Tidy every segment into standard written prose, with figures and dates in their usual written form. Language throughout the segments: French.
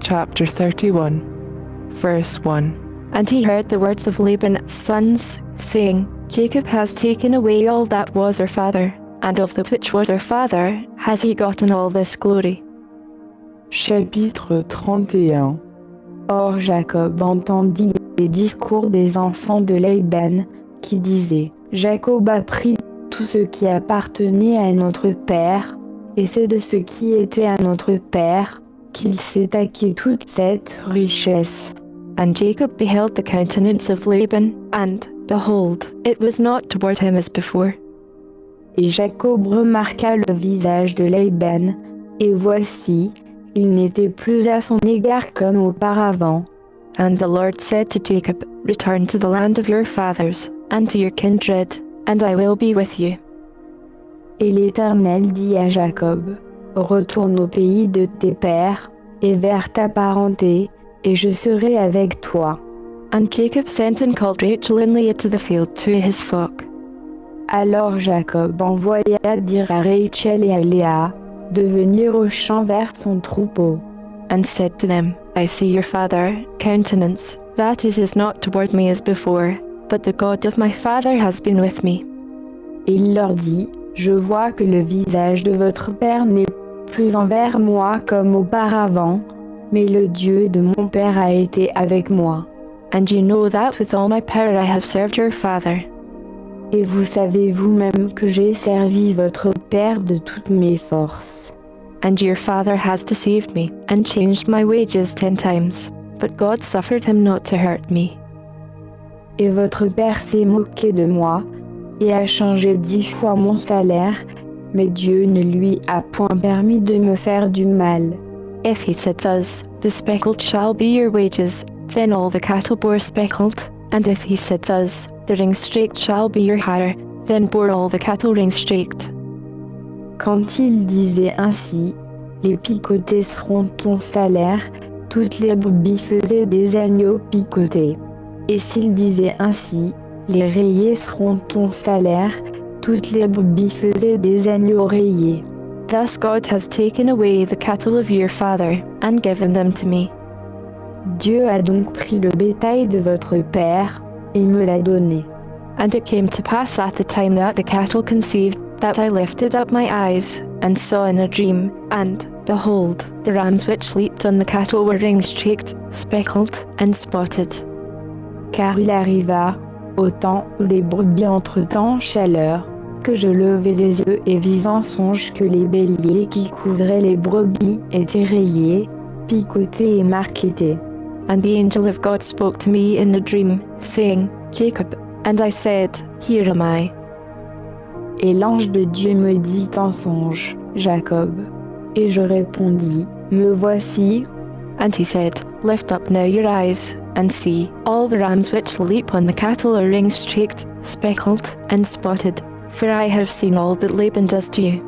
chapter 31, verse 1. And he heard the words of Laban's sons, saying, Jacob has taken away all that was our father, and of that which was our father has he gotten all this glory. Chapitre 31. Or Jacob entendit les discours des enfants de Laban, qui disaient, Jacob a pris tout ce qui appartenait à notre père, et c'est de ce qui était à notre père qu'il s'est acquis toute cette richesse. And Jacob beheld the countenance of Laban, and, behold, it was not toward him as before. Et Jacob remarqua le visage de Laban, et voici, il n'était plus à son égard comme auparavant. And the Lord said to Jacob, Return to the land of your fathers, and to your kindred, and I will be with you. Et l'Éternel dit à Jacob, Retourne au pays de tes pères, et vers ta parenté, et je serai avec toi. And Jacob sent and called Rachel and Leah to the field to his flock. Alors Jacob envoya dire à Rachel et à Léa de venir au champ vers son troupeau. And said to them, I see your father, countenance, that it is not toward me as before, but the God of my father has been with me. Et il leur dit, Je vois que le visage de votre père n'est plus envers moi comme auparavant, mais le Dieu de mon père a été avec moi. And you know that with all my power I have served your father. Et vous savez vous-même que j'ai servi votre père de toutes mes forces. And your father has deceived me, and changed my wages 10 times, but God suffered him not to hurt me. Et votre père s'est moqué de moi, et a changé 10 fois mon salaire, mais Dieu ne lui a point permis de me faire du mal. If he said thus, the speckled shall be your wages, then all the cattle bore speckled, and if he said thus, the ring-straked shall be your hire, then bore all the cattle ring-straked. Quand il disait ainsi, les picotés seront ton salaire, toutes les brebis faisaient des agneaux picotés. Et s'il disait ainsi, les rayés seront ton salaire, toutes les brebis faisaient des agneaux rayés. Thus God has taken away the cattle of your father, and given them to me. Dieu a donc pris le bétail de votre père, et me l'a donné. And it came to pass at the time that the cattle conceived, that I lifted up my eyes, and saw in a dream, and, behold, the rams which leaped on the cattle were ring-straked, speckled, and spotted. Car il arriva, au temps où les brebis entrent en chaleur, que je levai les yeux et vis en songe que les béliers qui couvraient les brebis étaient rayés, picotés et marquetés. And the angel of God spoke to me in a dream, saying, Jacob, and I said, Here am I. Et l'ange de Dieu me dit en songe, Jacob. Et je répondis, Me voici. And he said, Lift up now your eyes, and see, all the rams which leap on the cattle are ring-straked, speckled, and spotted, for I have seen all that Laban does to you.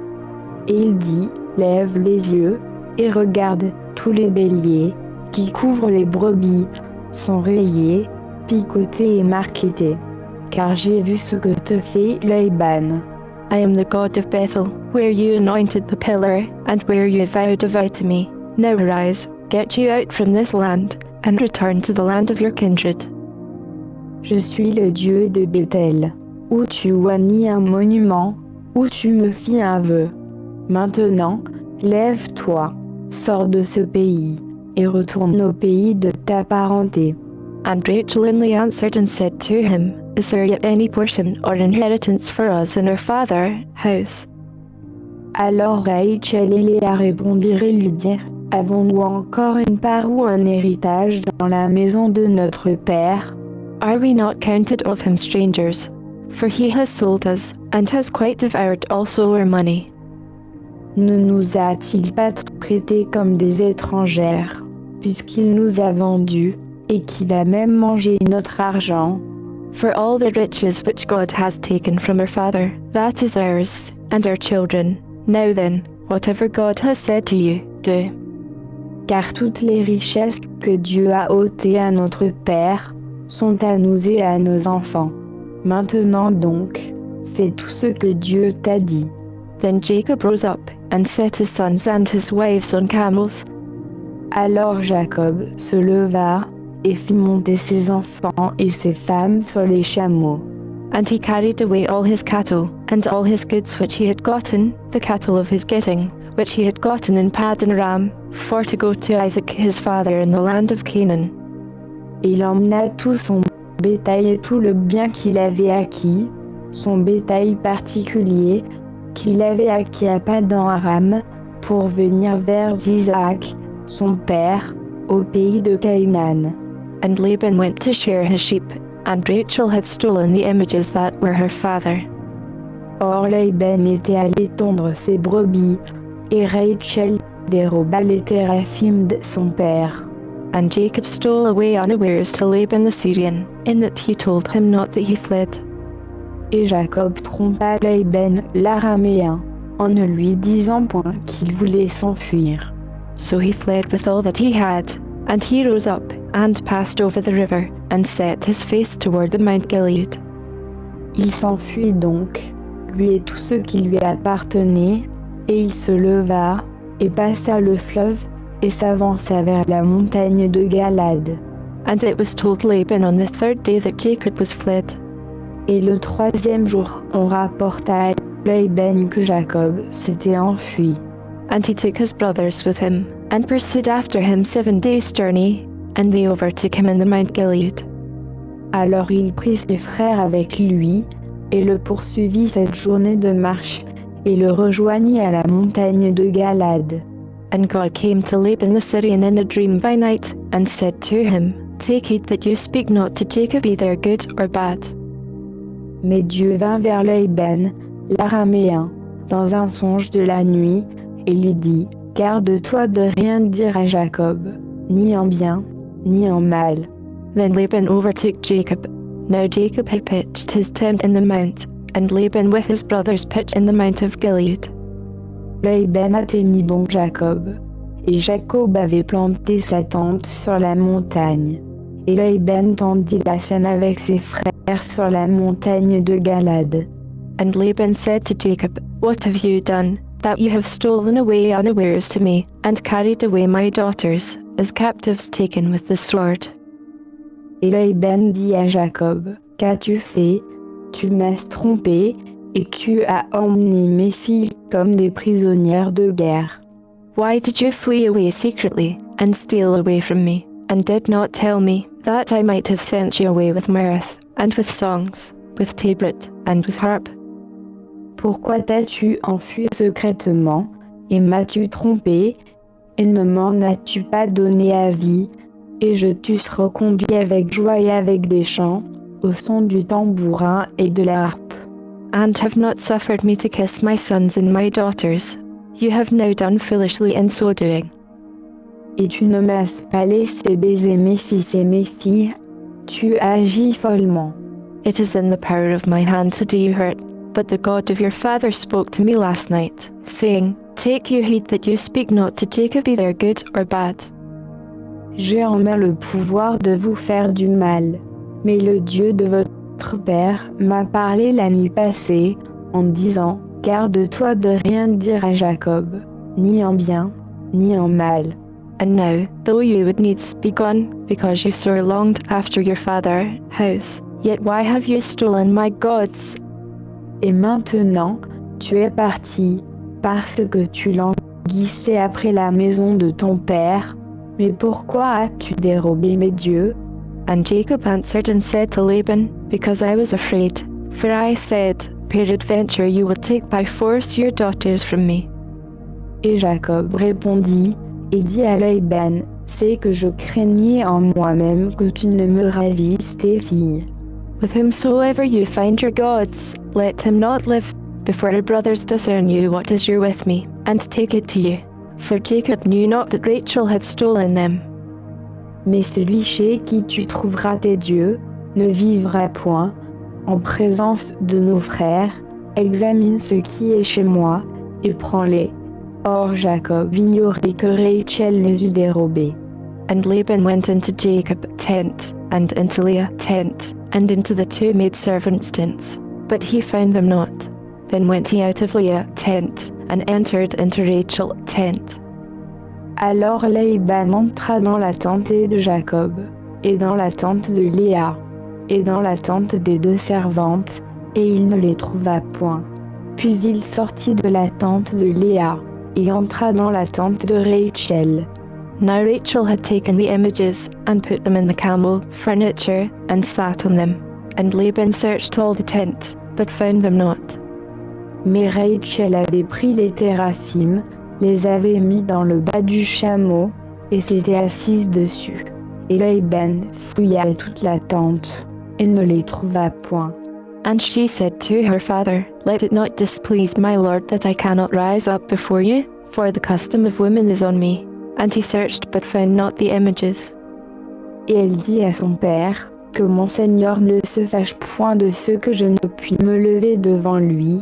Et il dit, Lève les yeux, et regarde, tous les béliers, qui couvrent les brebis, sont rayés, picotés et marquetés. Car j'ai vu ce que te fait Laban. I am the God of Bethel, where you anointed the pillar, and where you vowed a vow to me. Now arise, get you out from this land, and return to the land of your kindred. Je suis le Dieu de Bethel, où tu oignis un monument, où tu me fis un vœu. Maintenant, lève-toi, sors de ce pays, et retourne au pays de ta parenté. And Rachel and Leah answered and said to him, Is there yet any portion or inheritance for us in our father's house? Alors Rachel et Léa répondirent et lui dirent, Avons-nous encore une part ou un héritage dans la maison de notre père? Are we not counted of him strangers? For he has sold us, and has quite devoured also our money. Ne nous a-t-il pas traités comme des étrangères, puisqu'il nous a vendus, et qu'il a même mangé notre argent? For all the riches which God has taken from our father, that is ours, and our children. Now then, whatever God has said to you, do. Car toutes les richesses que Dieu a ôtées à notre Père sont à nous et à nos enfants. Maintenant donc, fais tout ce que Dieu t'a dit. Then Jacob rose up, and set his sons and his wives on camels. Alors Jacob se leva et fit monter ses enfants et ses femmes sur les chameaux. And he carried away all his cattle, and all his goods which he had gotten, the cattle of his getting, which he had gotten in Paddan Aram, for to go to Isaac his father in the land of Canaan. Et il emmena tout son bétail et tout le bien qu'il avait acquis, son bétail particulier qu'il avait acquis à Paddan Aram, pour venir vers Isaac, son père, au pays de Canaan. And Laban went to shear his sheep, and Rachel had stolen the images that were her father. Or Laban était allé tondre ses brebis, et Rachel déroba les téraphim de son père. And Jacob stole away unawares to Laban the Syrian, in that he told him not that he fled. Et Jacob trompa Laban l'araméen, en ne lui disant point qu'il voulait s'enfuir. So he fled with all that he had, and he rose up, and passed over the river, and set his face toward the Mount Gilead. Il s'enfuit donc, lui et tout ce qui lui appartenait, et il se leva, et passa le fleuve, et s'avança vers la montagne de Galad. And it was told Laban on the third day that Jacob was fled. Et le troisième jour, on rapporta à Laban que Jacob s'était enfui. And he took his brothers with him, and pursued after him 7 days' journey, and they overtook him in the Mount Gilead. Alors il prit ses frères avec lui, et le poursuivit cette journée de marche, et le rejoignit à la montagne de Galad. And God came to Laban the Syrian in a dream by night, and said to him, Take heed that you speak not to Jacob either good or bad. Mais Dieu vint vers Laban, l'araméen, dans un songe de la nuit, et lui dit, Garde-toi de rien dire à Jacob, ni en bien, ni en mal. Then Laban overtook Jacob. Now Jacob had pitched his tent in the mount, and Laban with his brothers pitched in the mount of Gilead. Laban atteignit donc Jacob, et Jacob avait planté sa tente sur la montagne. Et Laban tendit la sienne avec ses frères sur la montagne de Galad. And Laban said to Jacob, What have you done, that you have stolen away unawares to me, and carried away my daughters, as captives taken with the sword? Et Laban dit à Jacob, Qu'as-tu fait? Tu m'as trompé, et tu as emmené mes filles comme des prisonnières de guerre. Why did you flee away secretly, and steal away from me, and did not tell me, that I might have sent you away with mirth, and with songs, with tabret, and with harp? Pourquoi t'as-tu enfui secrètement, et m'as-tu trompé, et ne m'en as-tu pas donné avis, et je t'eusse reconduit avec joie et avec des chants, au son du tambourin et de la harpe. And have not suffered me to kiss my sons and my daughters. You have now done foolishly in so doing. Et tu ne m'as pas laissé baiser mes fils et mes filles, tu agis follement. It is in the power of my hand to do you hurt, but the God of your father spoke to me last night, saying, Take you heed that you speak not to Jacob either good or bad. J'ai en main le pouvoir de vous faire du mal, mais le Dieu de votre père m'a parlé la nuit passée, en disant, Garde-toi de rien dire à Jacob, ni en bien, ni en mal. And now, though you would needs be gone, because you sore longed after your father's house, yet why have you stolen my gods? Et maintenant, tu es parti, parce que tu languissais après la maison de ton père, mais pourquoi as-tu dérobé mes dieux? And Jacob answered and said to Laban, Because I was afraid, for I said, Peradventure you will take by force your daughters from me. Et Jacob répondit, et dit à Laban, C'est que je craignais en moi-même que tu ne me ravisses tes filles. With whomsoever you find your gods, let him not live, before your brothers discern you what is your with me, and take it to you. For Jacob knew not that Rachel had stolen them. Mais celui chez qui tu trouveras tes dieux ne vivra point. En présence de nos frères, examine ce qui est chez moi, et prends-les. Or Jacob ignorait que Rachel les eût dérobés. And Laban went into Jacob's tent, and into Leah's tent, and into the two maidservants' tents, but he found them not. Then went he out of Leah's tent, and entered into Rachel's tent. Alors Laban entra dans la tente de Jacob, et dans la tente de Léa, et dans la tente des deux servantes, et il ne les trouva point. Puis il sortit de la tente de Léa, et entra dans la tente de Rachel. Now Rachel had taken the images, and put them in the camel furniture, and sat on them. And Laban searched all the tent, but found them not. Mais Rachel avait pris les théraphim, les avait mis dans le bas du chameau, et s'était assise dessus. Et Laban fouilla toute la tente, et ne les trouva point. And she said to her father, Let it not displease my lord that I cannot rise up before you, for the custom of women is on me. And he searched but found not the images. Et elle dit à son père, que mon Seigneur ne se fâche point de ce que je ne puis me lever devant lui,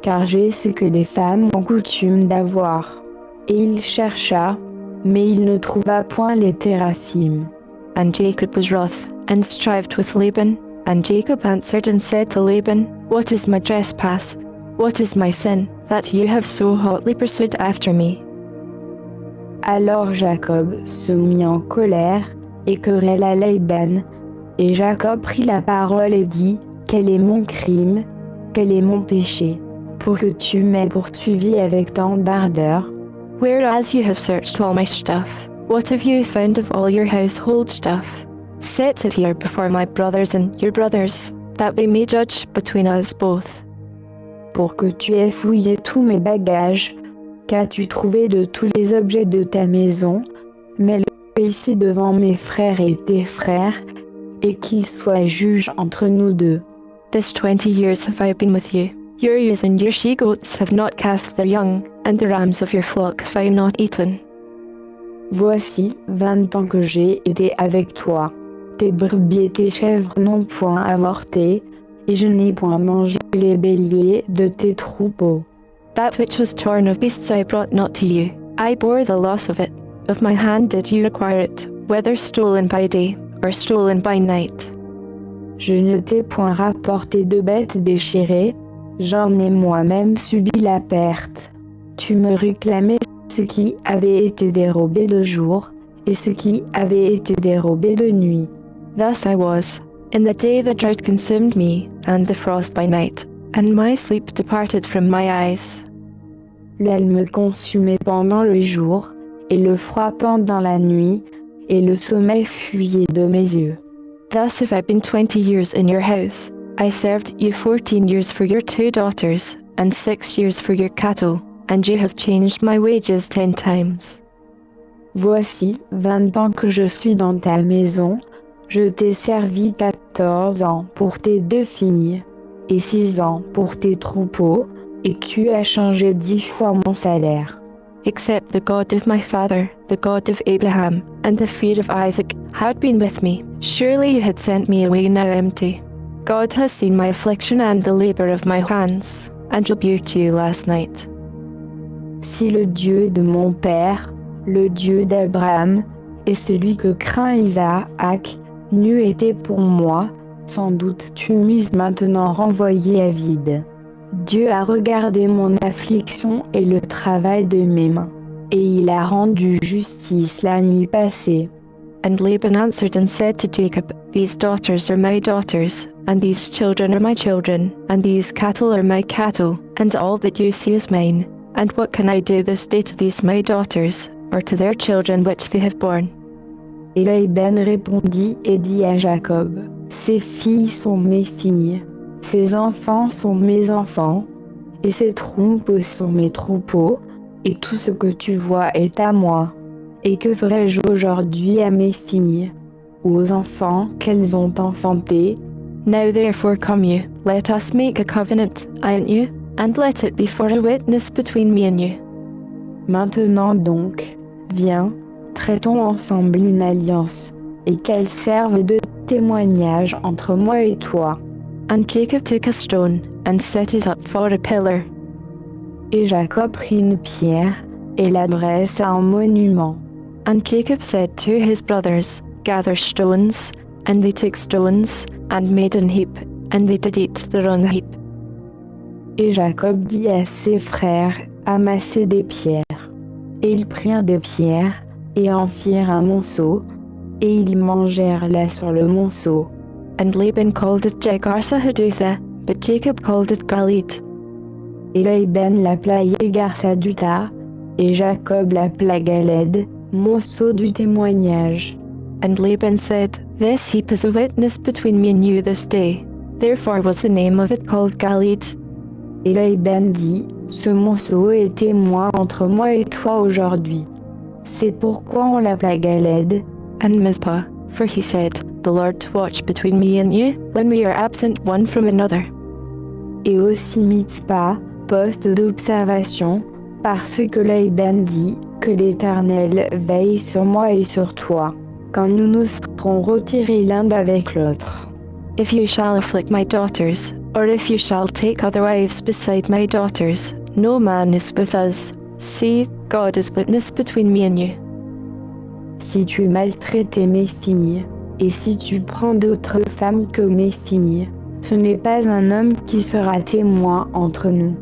car j'ai ce que les femmes ont coutume d'avoir. Et il chercha, mais il ne trouva point les théraphim. And Jacob was wroth, and strived with Laban. And Jacob answered and said to Laban, What is my trespass? What is my sin, that you have so hotly pursued after me? Alors Jacob se mit en colère et querella Laban, et Jacob prit la parole et dit, Quel est mon crime, quel est mon péché, pour que tu m'aies poursuivi avec tant d'ardeur? Whereas you have searched all my stuff, what have you found of all your household stuff? Set it here before my brothers and your brothers, that they may judge between us both. Pour que tu aies fouillé tous mes bagages, qu'as-tu trouvé de tous les objets de ta maison? Mets-le ici devant mes frères et tes frères, et qu'ils soient juges entre nous deux. This 20 years have I been with you. Your ewes and your she-goats have not cast their young, and the rams of your flock have I not eaten. Voici 20 ans que j'ai été avec toi. Tes brebis et tes chèvres n'ont point avorté, et je n'ai point mangé les béliers de tes troupeaux. That which was torn of beasts I brought not to you. I bore the loss of it. Of my hand did you require it, whether stolen by day, or stolen by night. Je ne t'ai point rapporté de bêtes déchirées, j'en ai moi-même subi la perte. Tu me réclamais ce qui avait été dérobé de jour, et ce qui avait été dérobé de nuit. Thus I was, in the day the drought consumed me, and the frost by night, and my sleep departed from my eyes. Elle me consumait pendant le jour, et le froid pendant la nuit, et le sommeil fuyait de mes yeux. Thus have I been 20 years in your house. I served you 14 years for your 2 daughters, and 6 years for your cattle, and you have changed my wages 10 times. Voici 20 ans que je suis dans ta maison, je t'ai servi 14 ans pour tes 2 filles, et 6 ans pour tes troupeaux, et tu as changé 10 fois mon salaire. Except the God of my father, the God of Abraham, and the fear of Isaac, had been with me, surely you had sent me away now empty. God has seen my affliction and the labor of my hands, and rebuked you last night. Si le Dieu de mon père, le Dieu d'Abraham, et celui que craint Isaac, n'eût été pour moi, sans doute tu m'euses maintenant renvoyé à vide. Dieu a regardé mon affliction et le travail de mes mains, et il a rendu justice la nuit passée. And Laban answered and said to Jacob, These daughters are my daughters, and these children are my children, and these cattle are my cattle, and all that you see is mine. And what can I do this day to these my daughters, or to their children which they have borne? Et Laban répondit et dit à Jacob, Ces filles sont mes filles, ces enfants sont mes enfants, et ces troupeaux sont mes troupeaux, et tout ce que tu vois est à moi. Et que ferai-je aujourd'hui à mes filles, ou aux enfants qu'elles ont enfantés? Now therefore come you, let us make a covenant, I and you, and let it be for a witness between me and you. Maintenant donc, viens, traitons ensemble une alliance, et qu'elle serve de témoignage entre moi et toi. And Jacob took a stone, and set it up for a pillar. Et Jacob prit une pierre, et la dressa en monument. And Jacob said to his brothers, Gather stones, and they took stones, and made an heap, and they did eat their own heap. Et Jacob dit à ses frères, Amassez des pierres. Et ils prirent des pierres, et en firent un monceau, et ils mangèrent là sur le monceau. And Laban called it Jegar-sahadutha, but Jacob called it Galid. Et Laban l'appela Yegar-sahadutha, et Jacob l'appela Galed, monceau du témoignage. And Laban said, This heap is a witness between me and you this day. Therefore was the name of it called Galid. Et Laban dit, ce monceau est témoin entre moi et toi aujourd'hui. C'est pourquoi on l'appela Galed. And Mizpah, for he said, The Lord to watch between me and you, when we are absent one from another. Et aussi Mitzpah, poste d'observation, parce que Laban dit, que l'Éternel veille sur moi et sur toi, quand nous nous serons retirés l'un d'avec l'autre. If you shall afflict my daughters, or if you shall take other wives beside my daughters, no man is with us. See, God is witness between me and you. Si tu maltraites mes filles, et si tu prends d'autres femmes que mes filles, ce n'est pas un homme qui sera témoin entre nous.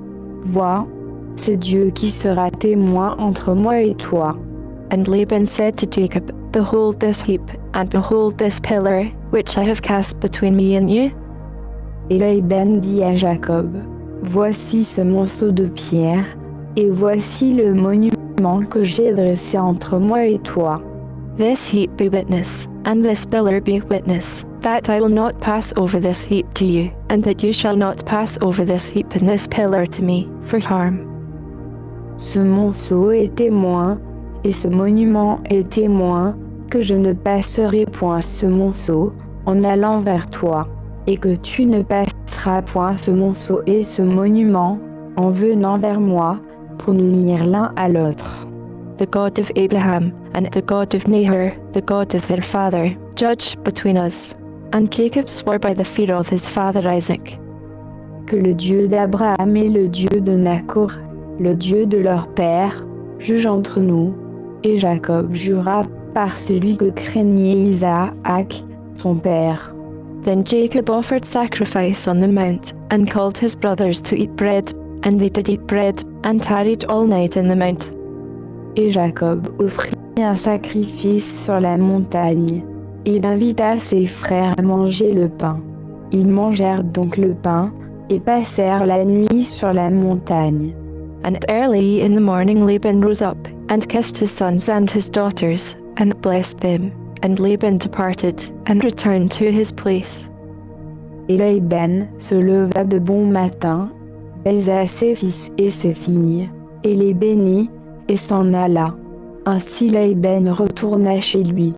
Vois, c'est Dieu qui sera témoin entre moi et toi. And Laban said to Jacob, Behold this heap, and behold this pillar, which I have cast between me and you. Et Laban dit à Jacob, Voici ce monceau de pierre, et voici le monument que j'ai dressé entre moi et toi. This heap be witness, and this pillar be witness, that I will not pass over this heap to you, and that you shall not pass over this heap and this pillar to me, for harm. Ce monceau est témoin, et ce monument est témoin, que je ne passerai point ce monceau, en allant vers toi, et que tu ne passeras point ce monceau et ce monument, en venant vers moi, pour nous nuire l'un à l'autre. The God of Abraham, and the God of Nahor, the God of their father, judge between us. And Jacob swore by the fear of his father Isaac. Que le Dieu d'Abraham et le Dieu de Nahor, le Dieu de leur père, juge entre nous. Et Jacob jura par celui que craignait Isaac, son père. Then Jacob offered sacrifice on the mount, and called his brothers to eat bread, and they did eat bread, and tarried all night in the mount. Et Jacob offrit un sacrifice sur la montagne. Il invita ses frères à manger le pain. Ils mangèrent donc le pain, et passèrent la nuit sur la montagne. And early in the morning Laban rose up, and kissed his sons and his daughters, and blessed them. And Laban departed, and returned to his place. Et Laban se leva de bon matin, baisa ses fils et ses filles, et les bénit, et s'en alla. Ainsi Laban retourna chez lui.